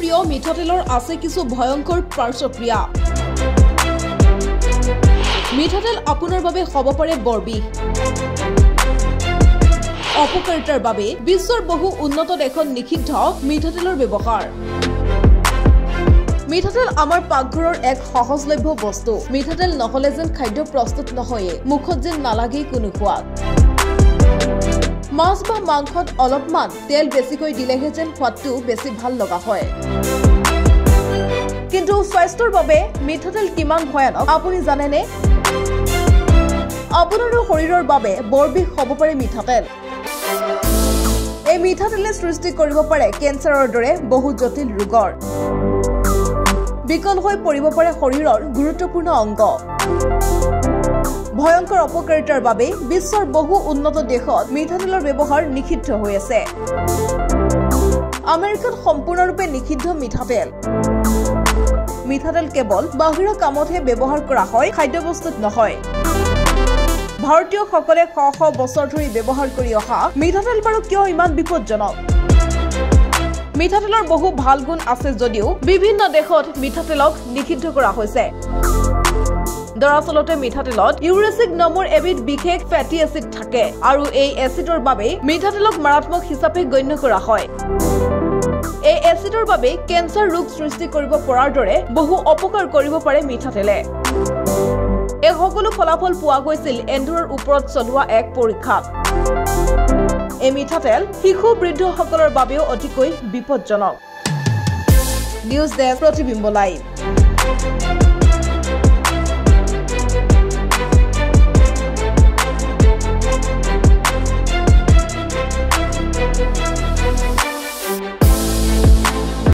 প্ৰিয় মিঠাতেলৰ আছে কিছু ভয়ংকৰ পাৰ্শ্বক্ৰিয়া। মিঠাতেল আপোনাৰ বাবে হ'ব পাৰে বৰবিষ। অপকাৰিতাৰ বাবে বিশ্বৰ বহু উন্নত দেশত নিষিদ্ধ মিঠাতেলৰ ব্যৱহাৰ। মিঠাতেল আমাৰ পাকঘৰৰ এক সহজলভ্য বস্তু। মিঠাতেল নহলে যেন খাদ্য প্ৰস্তুত নহয়ে, মুখত যেন নালাগেই কোনো সোৱাদ। মাছ বা মাংসত অলপমান তেল বেছিকৈ দিলেহে যেন সোৱাদটো বেছি ভাল লগা হয়। কিন্তু স্বাস্থ্যৰ বাবে মিঠাতেল কিমান ভয়ানক আপুনি জানেনে? আপোনাৰো শৰীৰৰ বাবে বৰবিষ হ'ব পাৰে মিঠাতেল। এই মিঠাতেলে সৃষ্টি কৰিব পাৰে কেঞ্চাৰৰ দৰে বহু জটিল ৰোগৰ। বিকল হৈ পৰিব পাৰে শৰীৰৰ গুৰুত্বপূৰ্ণ অংগ। ভয়ংকৰ অপকাৰিতাৰ বাবে বিশ্বৰ বহু উন্নত দেশত মিঠাতেলৰ ব্যৱহাৰ নিষিদ্ধ হৈ আছে। আমেৰিকাত সম্পূৰ্ণৰূপে নিষিদ্ধ মিঠাতেল। মিঠাতেল কেৱল বাহিৰা কামতহে ব্যৱহাৰ কৰা হয়, খাদ্য বস্তুত নহয়। ভাৰতীয়সকলে শ শ বছৰ ধৰি ব্যৱহাৰ কৰি অহা মিঠাতেল বাৰু কিয় ইমান বিপদজনক? মিঠাতেলৰ বহু ভাল গুণ আছে যদিও বিভিন্ন দেশত মিঠাতেলক নিষিদ্ধ কৰা হৈছে। দৰাচলতে মিঠাতেলত ইউৰেচিক নামৰ এবিধ বিশেষ ফেটি এচিড থাকে আৰু এই এচিডৰ বাবে মিঠাতেলক মাৰাত্মক হিচাপে গণ্য কৰা হয়। এই এচিডৰ বাবে কেঞ্চাৰ ৰোগ সৃষ্টি কৰিব পৰাৰ দৰে বহু অপকাৰ কৰিব পাৰে মিঠাতেলে। এই সকলো ফলাফল পোৱা গৈছিল এন্দুৰৰ ওপৰত চলোৱা এক পৰীক্ষাত। এই মিঠাতেল শিশু বৃদ্ধসকলৰ বাবেও অতিকৈ বিপদজনক। নিউজ ডেস্ক, প্ৰতিবিম্ব লাইভ।